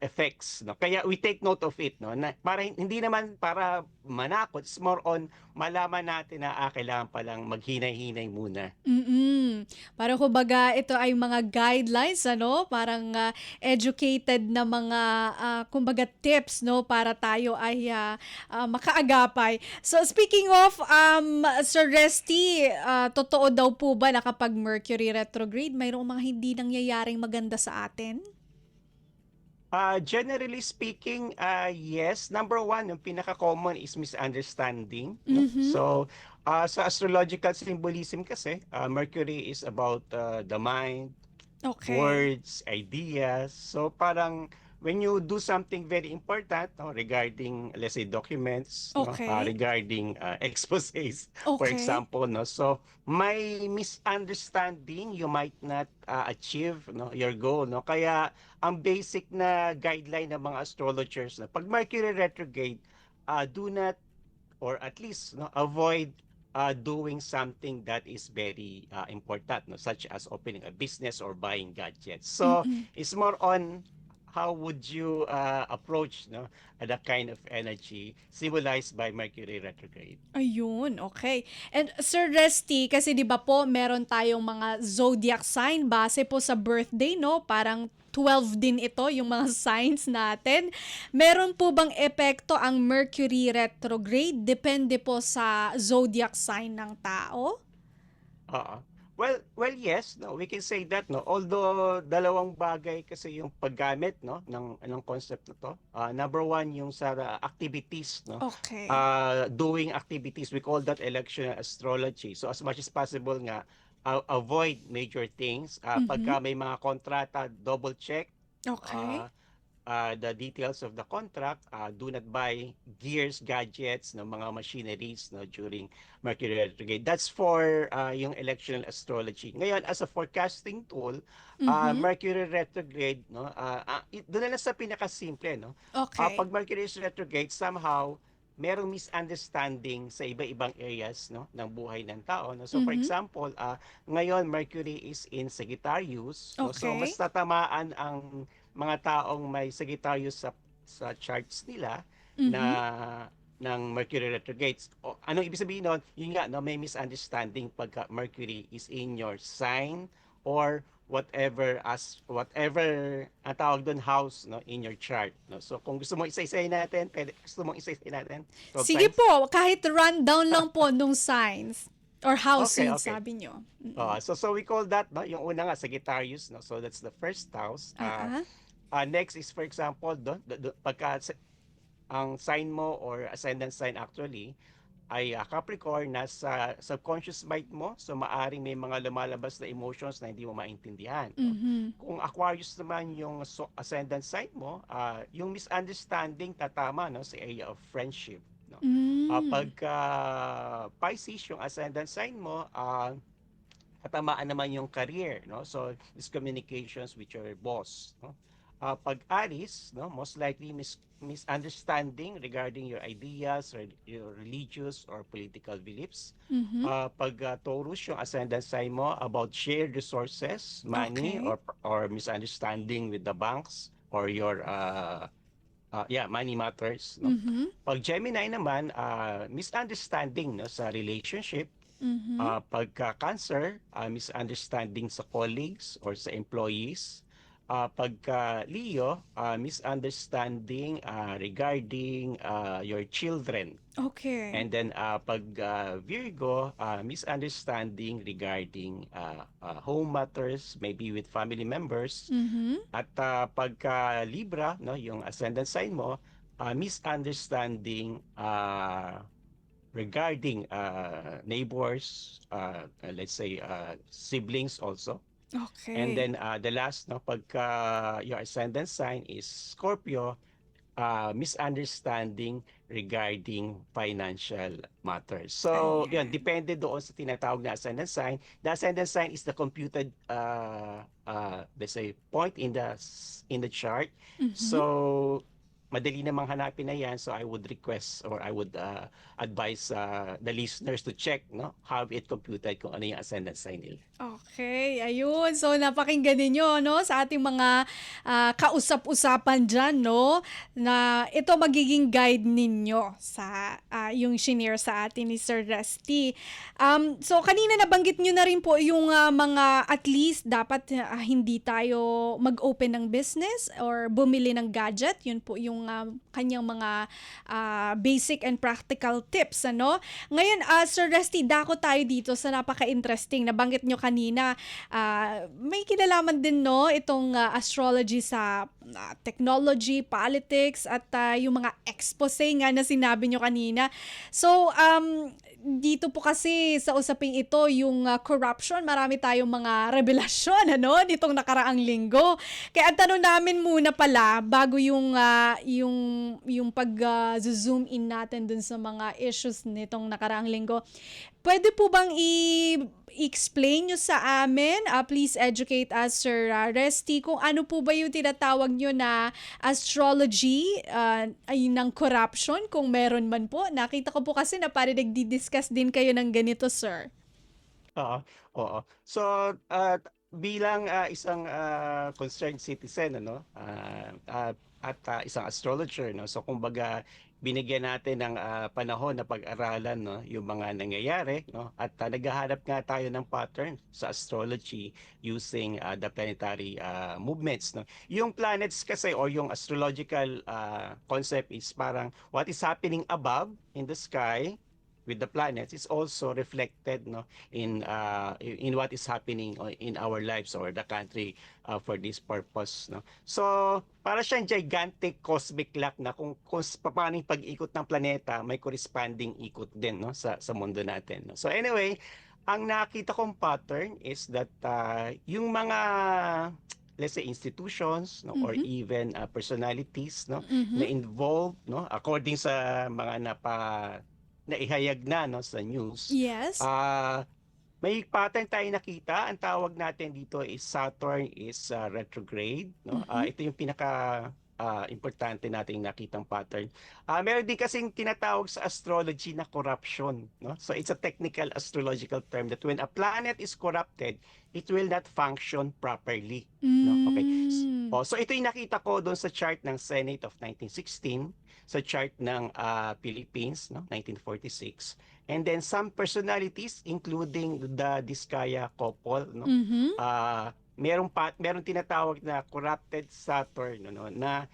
effects, no? Kaya we take note of it, no? Na, para hindi naman para manakot, it's more on malaman natin na kailangan palang maghinay-hinay muna. Para kumbaga ito ay mga guidelines, ano, parang educated na mga kumbaga tips, no, para tayo ay makaagapay. So speaking of Sir Resty, totoo daw po ba na kapag Mercury retrograde mayroong mga hindi nangyayaring maganda sa atin? Generally speaking, yes. Number one, yung pinaka-common is misunderstanding, no? So, sa astrological symbolism kasi, Mercury is about the mind, Okay. words, ideas. So parang when you do something very important, no, regarding, let's say, documents, no, Okay. regarding exposés, for Okay. example, no, so may misunderstanding, you might not achieve, no, your goal, no. Kaya ang basic na guideline ng mga astrologers na pag Mercury retrograde, do not, or at least, no, avoid doing something that is very important, no, such as opening a business or buying gadgets. So it's more on how would you approach, no, that kind of energy symbolized by Mercury retrograde. Ayun, okay. And Sir Resty, kasi 'di ba po meron tayong mga zodiac sign base po sa birthday, no? Parang 12 din ito yung mga signs natin. Meron po bang epekto ang Mercury retrograde? Depende po sa zodiac sign ng tao? Oo. Well, yes, no, we can say that, no. Although dalawang bagay kasi yung paggamit, no, ng concept na to. Number one, yung sa activities, no. Okay. Doing activities, we call that election astrology. So as much as possible nga, avoid major things. Pagka may mga kontrata, double check Okay. the details of the contract. Do not buy gears, gadgets, no, mga machineries, no, during Mercury retrograde. That's for yung electional astrology. Ngayon, as a forecasting tool, Mercury retrograde, no, doon na lang sa pinakasimple, no. Okay. Pag Mercury is retrograde, somehow merong misunderstanding sa iba-ibang areas, no, ng buhay ng tao, no. So for example, ngayon Mercury is in Sagittarius, no? So Okay. mas tatamaan ang mga taong may Sagittarius sa charts nila na ng Mercury retrograde. Anong ibig sabihin nun? Yun nga, no, may misunderstanding pagka Mercury is in your sign or whatever ang tawag doon, house, no, in your chart, no. So kung gusto mo isa-isahin natin, natin 12 Sige signs? po, kahit rundown lang po nung signs or house Okay, yun, okay. sabi nyo. So we call that, no, yung una nga Sagittarius, no. So that's the first house. Next is, for example, pagka ang sign mo or ascendant sign actually ay Capricorn, nasa subconscious mind mo, so maaring may mga lumalabas na emotions na hindi mo maintindihan, no? Kung Aquarius naman yung ascendant sign mo, yung misunderstanding tatama, no, sa area of friendship, no. Pagka Pisces yung ascendant sign mo, tatamaan naman yung career, no, so miscommunications with your boss, no. Pag Aries, no, most likely misunderstanding regarding your ideas or your religious or political beliefs. Pag Taurus, yung ascendant sign mo, about shared resources, money, Okay. or misunderstanding with the banks or your money matters, no. Pag Gemini naman, misunderstanding, no, sa relationship. Pagka Cancer, misunderstanding sa colleagues or sa employees. pagka Leo, misunderstanding regarding your children. Okay. And then pag Virgo, misunderstanding regarding home matters, maybe with family members. Mhm. At pagka Libra, no, yung ascendant sign mo, misunderstanding regarding neighbors, let's say siblings also. Okay. And then the last, no, pagka your ascendant sign is Scorpio, misunderstanding regarding financial matters. So, Ayan. yun, depende doon sa tinatawag na ascendant sign. The ascendant sign is the computed, let's say, point in the chart. Mhm. So, madali namang hanapin na yan. So, I would request or I would advise the listeners to check, no, how it computed, kung ano yung ascendant sign nila. Okay, ayun. So napakinggan ninyo no sa ating mga kausap-usapan diyan no na ito magiging guide ninyo sa yung shinare sa atin ni Sir Rusty. So kanina nabanggit nyo na rin po yung mga at least dapat hindi tayo mag-open ng business or bumili ng gadget. Yun po yung kanyang mga basic and practical tips ano. Ngayon Sir Rusty, dako tayo dito sa napaka-interesting. Nabanggit nyo kanina, may kinalaman din no itong astrology sa technology, politics at yung mga expose nga na sinabi nyo kanina. So dito po kasi sa usaping ito yung corruption, marami tayong mga revelasyon ano nitong nakaraang linggo. Kaya ang tanong namin muna pala bago yung pag zoom in natin dun sa mga issues nitong nakaraang linggo. Pwede po bang i-explain nyo sa amin, please educate us Sir Rusty, kung ano po ba yung tinatawag nyo na astrology ay ng corruption, kung meron man po. Nakita ko po kasi na parang nagdi-discuss din kayo ng ganito, sir. Oo, oo. So, bilang isang concerned citizen, ano, at isang astrologer, no, so kumbaga binigyan natin ng panahon na pag-aralan, no, yung mga nangyayari, no, at naghahanap nga tayo ng pattern sa astrology using the planetary movements, no. Yung planets kasi or yung astrological concept is parang what is happening above in the sky with the planets is also reflected, no, in what is happening in our lives or the country for this purpose, no. So para siyang gigantic cosmic clock na kung paano yung pag-ikot ng planeta, may corresponding ikot din, no, sa mundo natin, no. So anyway, ang nakita kong pattern is that yung mga, let's say, institutions, no, or even personalities, no, na involved, no, according sa mga naihayag na, no, sa news. Yes. May pattern tayo nakita. Ang tawag natin dito is Saturn is retrograde, no. Ito yung pinaka importante nating nakitang pattern. Meron din kasing tinatawag sa astrology na corruption, no. So it's a technical astrological term that when a planet is corrupted, it will not function properly, no. Okay. So ito yung nakita ko doon sa chart ng Senate of 1916, sa chart ng Philippines, no, 1946, and then some personalities including the Diskaya couple, no. Meron tinatawag na corrupted Saturn, no, na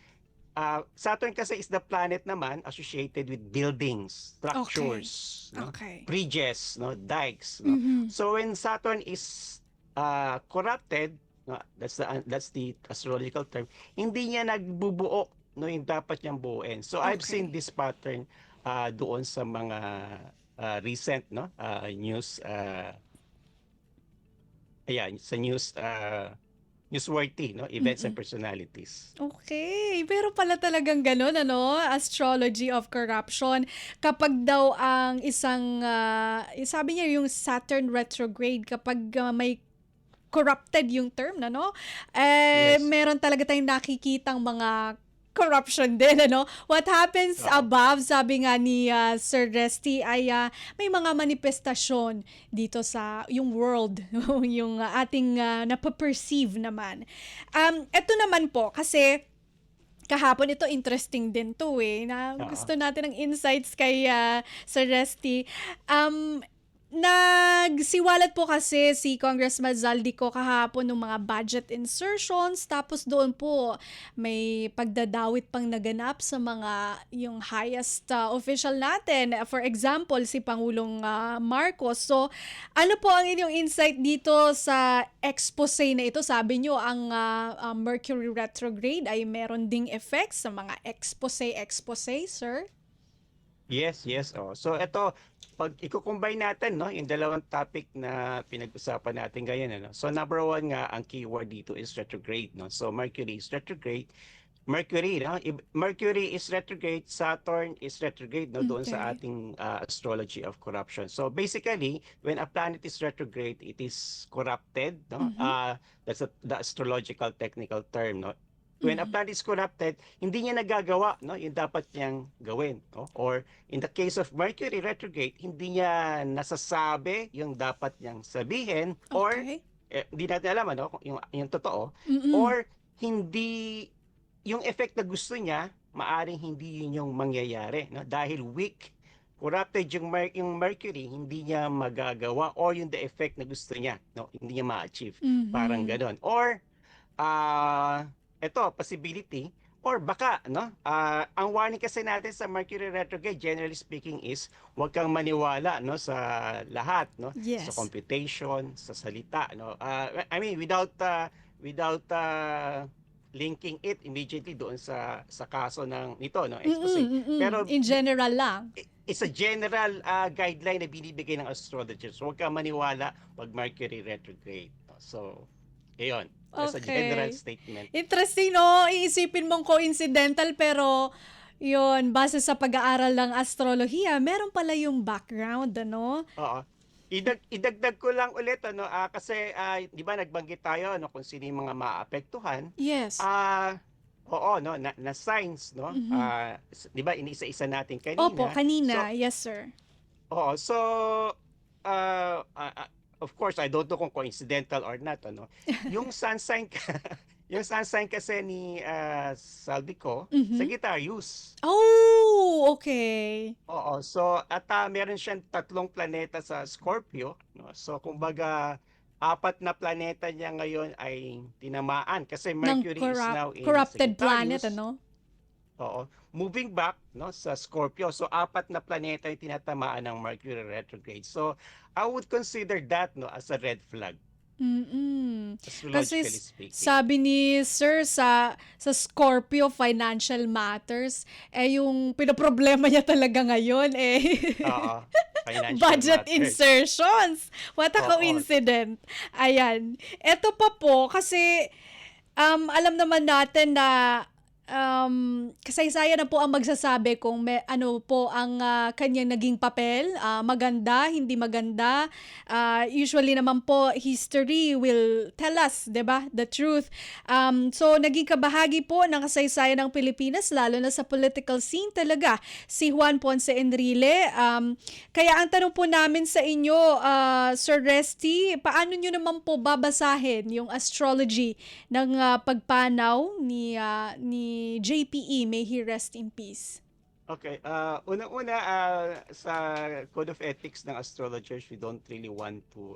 Saturn kasi is the planet naman associated with buildings, structures, no, Okay. bridges, no, dikes, no. So when Saturn is corrupted, no, that's the astrological term, hindi niya nagbubuo, no, yung dapat niyang buuin. So I've seen this pattern doon sa mga recent, no, news, sa newsworthy, no, events and personalities. Okay, pero pala talagang ganun, ano? Astrology of corruption. Kapag daw ang isang, sabi niya yung Saturn retrograde, kapag may corrupted yung term, ano? Yes. Meron talaga tayong nakikitang mga corruption din, ano? What happens above, sabi nga ni Sir Rusty, ay may mga manifestasyon dito sa yung world, yung ating napaperceive naman. Ito naman po, kasi kahapon ito interesting din to na gusto natin ng insights kay Sir Rusty. nagsiwalat po kasi si Congressman Zaldico kahapon ng mga budget insertions, tapos doon po may pagdadawit pang naganap sa mga yung highest official natin. For example, si Pangulong Marcos. So, ano po ang inyong insight dito sa expose na ito? Sabi nyo, ang Mercury retrograde ay meron ding effects sa mga expose, sir? Yes, yes. Oh. So ito, pag i-combine natin, no, yung dalawang topic na pinag-usapan natin ngayon, ano. So number one nga, ang keyword dito is retrograde, no. So Mercury is retrograde. Mercury, no? Mercury is retrograde, Saturn is retrograde, no, doon sa Okay. ating astrology of corruption. So basically, when a planet is retrograde, it is corrupted, no. That's the astrological technical term, no. When a planet is corrupted, hindi niya nagagawa, no, yung dapat niyang gawin, no? Or in the case of Mercury retrograde, hindi niya nasasabi yung dapat niyang sabihin, or Okay. hindi natin alam, ano, kung yung totoo, Mm-mm. or hindi yung effect na gusto niya, maaring hindi yun yung mangyayari, no? Dahil weak, corrupted yung Mercury, hindi niya magagawa, or yung the effect na gusto niya, no, hindi niya ma-achieve. Parang ganon. Or ito, possibility, or baka, no? Ang warning kasi natin sa Mercury retrograde, generally speaking, is huwag kang maniwala, no, sa lahat, no? Yes. Sa computation, sa salita, no? I mean, without linking it immediately doon sa kaso ng nito, no, expose. Pero In general lang. it's a general guideline na binibigay ng astrologers. Huwag kang maniwala pag Mercury retrograde. So, ayun. That's a Okay. general statement. Interesting, no? Iisipin mong coincidental, pero yun, base sa pag-aaral ng astrolohiya, meron pala yung background, ano? Oo. Idagdag ko lang ulit, ano, kasi di ba nagbanggit tayo, ano, kung sino yung mga maapektuhan. Yes. Oo, no, na signs, no? Di ba inisa-isa natin kanina. Opo, kanina. So, Yes, sir. oo, so of course, I don't know kung coincidental or not, ano. Yung sun sign yung sun sign kasi ni Saldico, Sagittarius. Oh, okay. Oo, so at meron siyang 3 planeta sa Scorpio, no? So kumbaga 4 na planeta niya ngayon ay tinamaan kasi Mercury is now in corrupted Sagittarius. planet, ano? Oo. Moving back, no, sa Scorpio. So 4 na planeta yung tinatamaan ng Mercury retrograde. So I would consider that, no, as a red flag, Kasi astrologically speaking. sabi ni Sir sa Scorpio financial matters, yung pinoproblema niya talaga ngayon Oo. Financial budget matters. insertions. What a Oo. coincidence. Ayan. Ito pa po kasi alam naman natin na kasaysayan na po ang magsasabi kung ano po ang kanyang naging papel, maganda, hindi maganda. Usually naman po history will tell us, 'di ba, the truth. So naging kabahagi po ng kasaysayan ng Pilipinas, lalo na sa political scene talaga, si Juan Ponce Enrile. Kaya ang tanong po namin sa inyo, Sir Resty, paano nyo naman po babasahin yung astrology ng pagpanaw ni JPE, may he rest in peace? Okay, unang-una, sa Code of Ethics ng astrologers, we don't really want to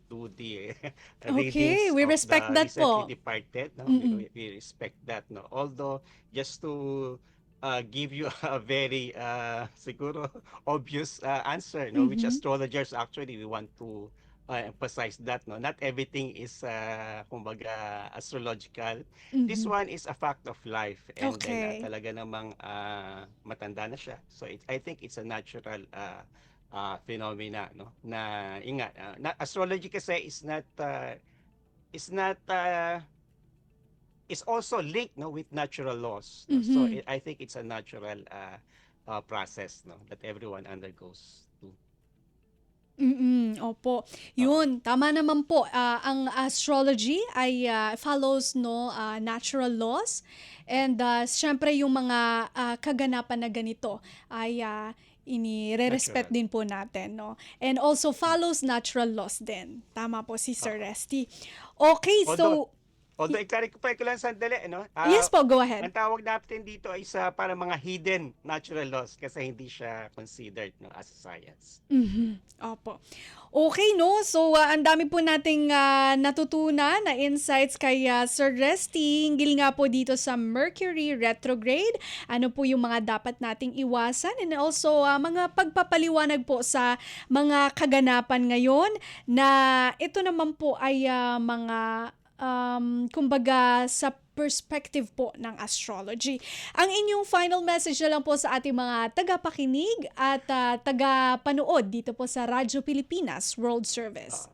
do the Okay, readings we of respect the that po. recently departed. No? We respect that. No? Although, just to give you a very siguro obvious answer, no? Which astrologers actually we want to emphasize that, no, not everything is kumbaga astrological. This one is a fact of life, and Okay. then talaga namang matanda na siya, so I think it's a natural phenomena, no, na ingat, astrology kasi is not is also linked, no, with natural laws, no? So I think it's a natural process, no, that everyone undergoes too. Opo. Yun, tama naman po. Ang astrology ay follows natural laws, and syempre yung mga kaganapan na ganito ay inire-respect Natural. din po natin, no? And also follows natural laws din. Tama po si Sir Resty. Okay, so Although, i-clarify ko lang sandali, no? Yes po, go ahead. Ang tawag natin dito ay sa para mga hidden natural laws kasi hindi siya considered no, as a science. Opo. Okay, no? So, ang dami po nating natutunan na insights kay Sir Resty. Hinggil nga po dito sa Mercury retrograde. Ano po yung mga dapat nating iwasan? And also, mga pagpapaliwanag po sa mga kaganapan ngayon na ito naman po ay mga kumbaga sa perspective po ng astrology. Ang inyong final message na lang po sa ating mga tagapakinig at tagapanood dito po sa Radyo Pilipinas World Service.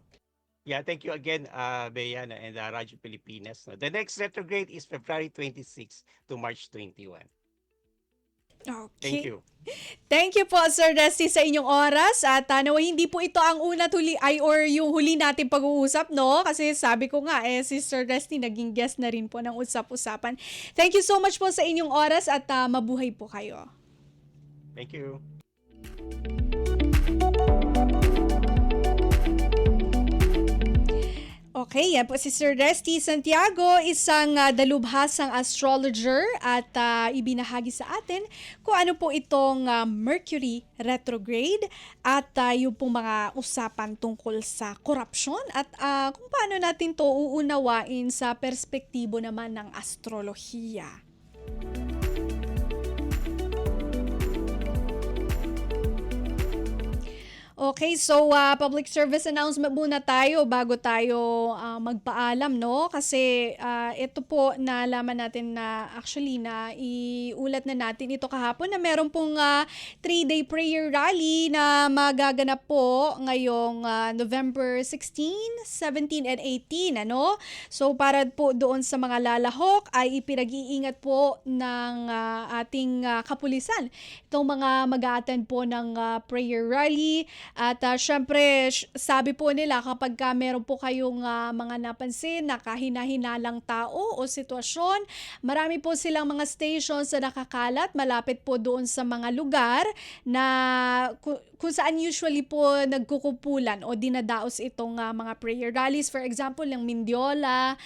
Yeah, thank you again, Bea and Radyo Pilipinas. No? The next retrograde is February 26 to March 21. Okay. Thank you. Thank you po, Sir Resty, sa inyong oras. At naway hindi po ito ang una or yung huli natin pag-uusap, no? Kasi sabi ko nga, si Sir Resty naging guest na rin po ng usap-usapan. Thank you so much po sa inyong oras at mabuhay po kayo. Thank you. Okay, yan po si Sir Resty Santiago, isang dalubhasang astrologer at ibinahagi sa atin kung ano po itong Mercury retrograde at yung pong mga usapan tungkol sa korupsyon at kung paano natin to uunawain sa perspektibo naman ng astrolohiya. Okay, so public service announcement muna tayo bago tayo magpaalam, no? Kasi ito po nalaman natin na actually na iulat na natin ito kahapon na meron pong 3-day prayer rally na magaganap po ngayong November 16, 17, and 18, ano? So para po doon sa mga lalahok ay ipinag-iingat po ng ating kapulisan. Itong mga mag-a-attend po ng prayer rally. At syempre, sabi po nila kapag meron po kayong mga napansin na kahina-hinalang tao o sitwasyon, marami po silang mga stations na nakakalat malapit po doon sa mga lugar na kung saan usually po nagkukumpulan o dinadaos itong mga prayer rallies. For example, ng Mindiola,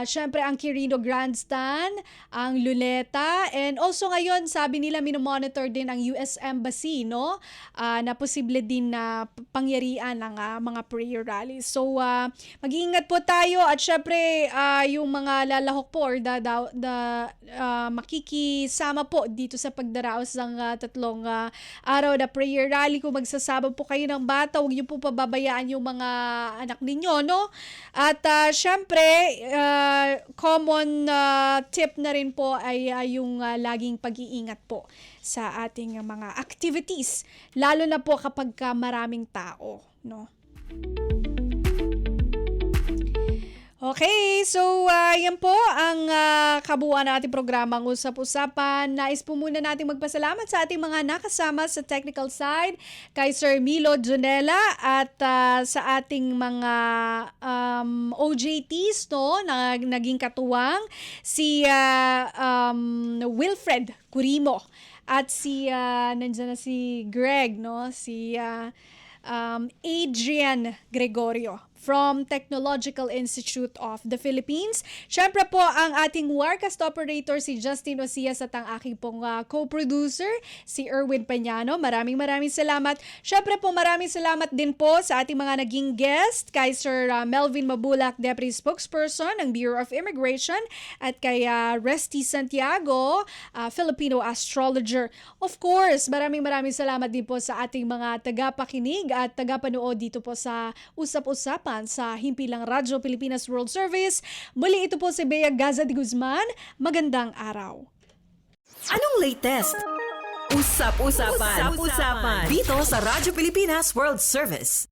syempre ang Quirino Grandstand, ang Luneta, and also ngayon sabi nila minomonitor din ang US Embassy, no? Na posible din na pangyarihan ng mga prayer rallies. So, mag-iingat po tayo at syempre yung mga lalahok po or makikisama po dito sa pagdaraos ng tatlong araw na prayer rally. Kung magsasama po kayo ng bata, huwag niyo po pababayaan yung mga anak ninyo, no? At syempre, common tip na rin po ay yung laging pag-iingat po sa ating mga activities, lalo na po kapag maraming tao, no? Okay, so yan po ang kabuuan ng ating programang Usap-Usapan. Nais po muna nating magpasalamat sa ating mga nakasama sa technical side, kay Sir Milo Junela at sa ating mga OJTs, no, na naging katuwang, si Wilfred Curimo at si nandiyan na si Greg, no, si Adrian Gregorio from Technological Institute of the Philippines. Siyempre po ang ating Warcast operator si Justin Osias at ang aking pong co-producer si Erwin Pañano. Maraming salamat. Siyempre po maraming salamat din po sa ating mga naging guest, kay Sir Melvin Mabulak, Deputy Spokesperson ng Bureau of Immigration, at kay Resty Santiago, Filipino astrologer. Of course, maraming salamat din po sa ating mga tagapakinig at tagapanood dito po sa Usap-Usapan sa Himpilang Radyo Pilipinas World Service. Muli ito po si Bea Gaza de Guzman. Magandang araw. Anong latest? Usap-usapan. Dito sa Radyo Pilipinas World Service.